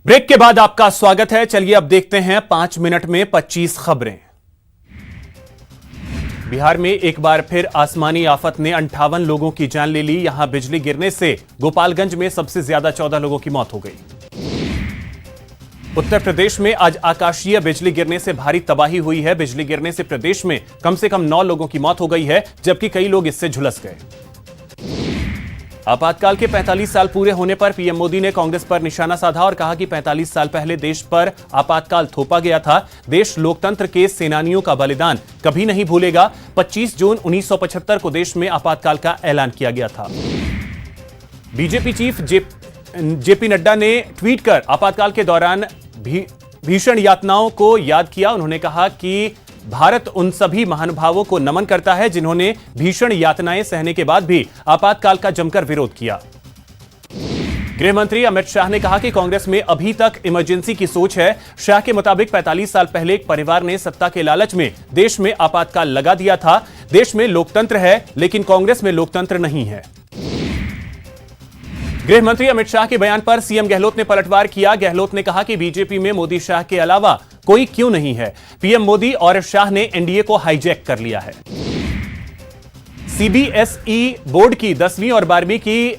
Break के बाद आपका स्वागत है। चलिए अब देखते हैं 5 मिनट में 25 खबरें। बिहार में एक बार फिर आसमानी आफत ने 58 लोगों की जान ले ली। यहां बिजली गिरने से गोपालगंज में सबसे ज्यादा 14 लोगों की मौत हो गई। उत्तर प्रदेश में आज आकाशीय बिजली गिरने से भारी तबाही हुई है। बिजली गिरने से प्रदेश में कम से कम 9 लोगों की मौत हो गई है, जबकि कई लोग इससे झुलस गए। आपातकाल के 45 साल पूरे होने पर पीएम मोदी ने कांग्रेस पर निशाना साधा और कहा कि 45 साल पहले देश पर आपातकाल थोपा गया था। देश लोकतंत्र के सेनानियों का बलिदान कभी नहीं भूलेगा। 25 जून 1975 को देश में आपातकाल का ऐलान किया गया था। बीजेपी चीफ जेपी नड्डा ने ट्वीट कर आपातकाल के दौरान भीषण यातनाओं को याद किया। उन्होंने कहा कि भारत उन सभी महानुभावों को नमन करता है जिन्होंने भीषण यातनाएं सहने के बाद भी आपातकाल का जमकर विरोध किया। गृह मंत्री अमित शाह ने कहा कि कांग्रेस में अभी तक इमरजेंसी की सोच है। शाह के मुताबिक 45 साल पहले एक परिवार ने सत्ता के लालच में देश में आपातकाल लगा दिया था। देश में लोकतंत्र है, लेकिन कांग्रेस में लोकतंत्र नहीं है। गृह मंत्री अमित शाह के बयान पर सीएम गहलोत ने पलटवार किया। गहलोत ने कहा कि बीजेपी में मोदी शाह के अलावा कोई क्यों नहीं है। पीएम मोदी और शाह ने एनडीए को हाईजैक कर लिया है। सीबीएसई बोर्ड की 10वीं और 12वीं की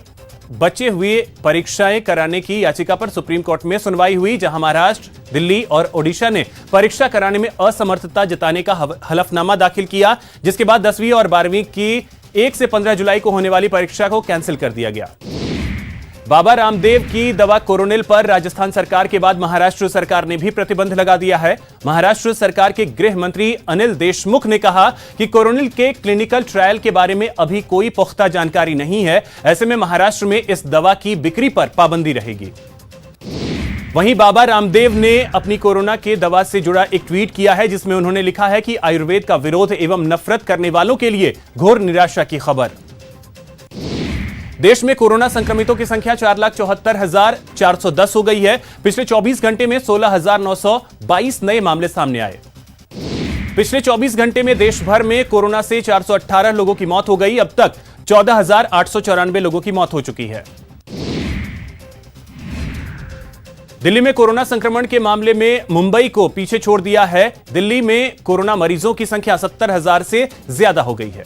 बचे हुए परीक्षाएं कराने की याचिका पर सुप्रीम कोर्ट में सुनवाई हुई, जहां महाराष्ट्र, दिल्ली और ओडिशा ने परीक्षा कराने में असमर्थता जताने का हलफनामा दाखिल किया, जिसके बाद 10वीं और 12वीं की 1 से 15 जुलाई को होने वाली परीक्षा को कैंसिल कर दिया गया। बाबा रामदेव की दवा कोरोनिल पर राजस्थान सरकार के बाद महाराष्ट्र सरकार ने भी प्रतिबंध लगा दिया है। महाराष्ट्र सरकार के गृह मंत्री अनिल देशमुख ने कहा कि कोरोनिल के क्लिनिकल ट्रायल के बारे में अभी कोई पुख्ता जानकारी नहीं है। ऐसे में महाराष्ट्र में इस दवा की बिक्री पर पाबंदी रहेगी। वहीं बाबा रामदेव ने अपनी कोरोना के दवा से जुड़ा एक ट्वीट किया है, जिसमें उन्होंने लिखा है कि आयुर्वेद का विरोध एवं नफरत करने वालों के लिए घोर निराशा की खबर। देश में कोरोना संक्रमितों की संख्या 4,74,410 हो गई है। पिछले 24 घंटे में 16,922 नए मामले सामने आए। पिछले 24 घंटे में देश भर में कोरोना से 418 लोगों की मौत हो गई। अब तक 14,894 लोगों की मौत हो चुकी है। दिल्ली में कोरोना संक्रमण के मामले में मुंबई को पीछे छोड़ दिया है। दिल्ली में कोरोना मरीजों की संख्या 70,000 से ज्यादा हो गई है।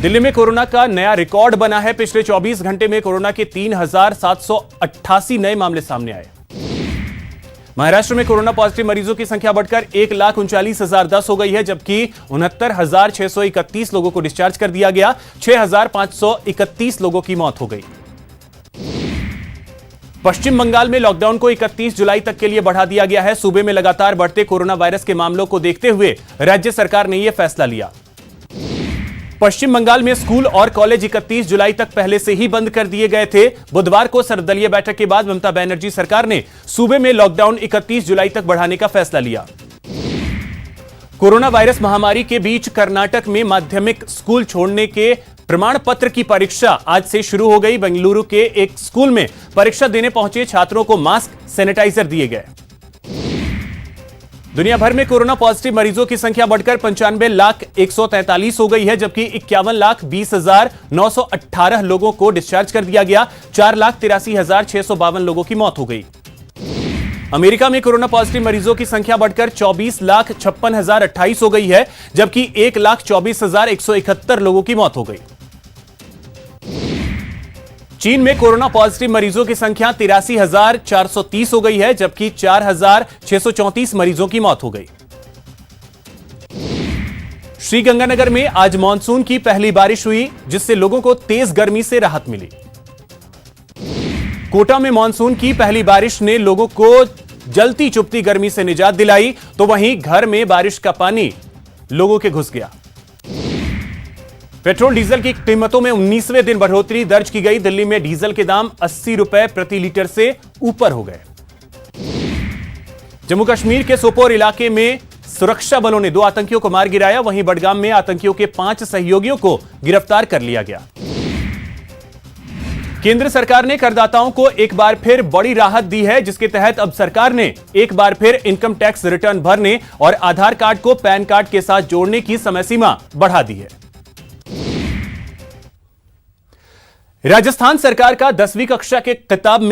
दिल्ली में कोरोना का नया रिकॉर्ड बना है। पिछले 24 घंटे में कोरोना के 3,788 नए मामले सामने आए। महाराष्ट्र में कोरोना पॉजिटिव मरीजों की संख्या बढ़कर 1,39,010 हो गई है, जबकि 69,631 लोगों को डिस्चार्ज कर दिया गया। 6,531 लोगों की मौत हो गई। पश्चिम बंगाल में लॉकडाउन को 31 जुलाई तक के लिए बढ़ा दिया गया है। सूबे में लगातार बढ़ते कोरोना वायरस के मामलों को देखते हुए राज्य सरकार ने यह फैसला लिया। पश्चिम बंगाल में स्कूल और कॉलेज 31 जुलाई तक पहले से ही बंद कर दिए गए थे। बुधवार को सर्वदलीय बैठक के बाद ममता बनर्जी सरकार ने सूबे में लॉकडाउन 31 जुलाई तक बढ़ाने का फैसला लिया। कोरोना वायरस महामारी के बीच कर्नाटक में माध्यमिक स्कूल छोड़ने के प्रमाण पत्र की परीक्षा आज से शुरू हो गई। बेंगलुरु के एक स्कूल में परीक्षा देने पहुंचे छात्रों को मास्क, सैनिटाइजर दिए गए। दुनिया भर में कोरोना पॉजिटिव मरीजों की संख्या बढ़कर 95,143 हो गई है, जबकि 51,20,918 लोगों को डिस्चार्ज कर दिया गया। 4,83,652 लोगों की मौत हो गई। अमेरिका में कोरोना पॉजिटिव मरीजों की संख्या बढ़कर 24,56,028 हो गई है, जबकि 1,24,171 लोगों की मौत हो गई। चीन में कोरोना पॉजिटिव मरीजों की संख्या 83,430 हो गई है, जबकि 4,634 मरीजों की मौत हो गई। श्रीगंगानगर में आज मानसून की पहली बारिश हुई, जिससे लोगों को तेज गर्मी से राहत मिली। कोटा में मानसून की पहली बारिश ने लोगों को जलती चुभती गर्मी से निजात दिलाई, तो वहीं घर में बारिश का पानी लोगों के घुस गया। पेट्रोल डीजल की कीमतों में 19वें दिन बढ़ोतरी दर्ज की गई। दिल्ली में डीजल के दाम 80 रुपए प्रति लीटर से ऊपर हो गए। जम्मू कश्मीर के सोपोर इलाके में सुरक्षा बलों ने 2 आतंकियों को मार गिराया। वहीं बडगाम में आतंकियों के 5 सहयोगियों को गिरफ्तार कर लिया गया। केंद्र सरकार ने करदाताओं को एक बार फिर बड़ी राहत दी है, जिसके तहत अब सरकार ने एक बार फिर इनकम टैक्स रिटर्न भरने और आधार कार्ड को पैन कार्ड के साथ जोड़ने की समय सीमा बढ़ा दी है। राजस्थान सरकार का 10वीं कक्षा के किताब में